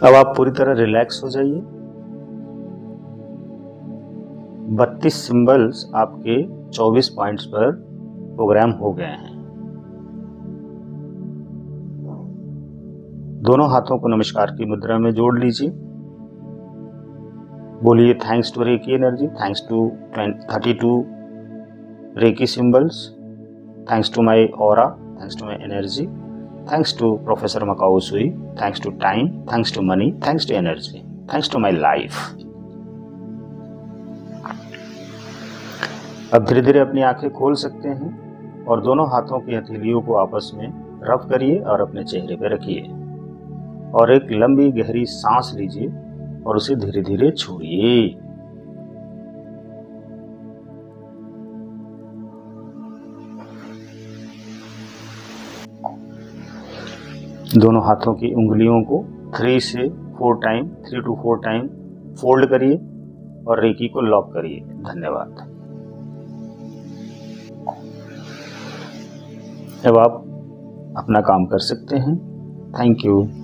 अब आप पूरी तरह रिलैक्स हो जाइए। 32 सिंबल्स आपके 24 पॉइंट्स पर प्रोग्राम हो गए हैं। दोनों हाथों को नमस्कार की मुद्रा में जोड़ लीजिए। बोलिए thanks to reiki energy, thanks to 32 reiki symbols, thanks to my aura, thanks to my energy, thanks to Professor Macau Sui, thanks to time, thanks to money, thanks to energy, thanks to my life। अब धीरे धीरे अपनी आंखें खोल सकते हैं और दोनों हाथों की हथेलियों को आपस में रब करिए और अपने चेहरे पर रखिए और एक लंबी गहरी सांस लीजिए और उसे धीरे धीरे छोड़िए। दोनों हाथों की उंगलियों को 3 to 4 टाइम फोल्ड करिए और रेकी को लॉक करिए। धन्यवाद। अब आप अपना काम कर सकते हैं। Thank you.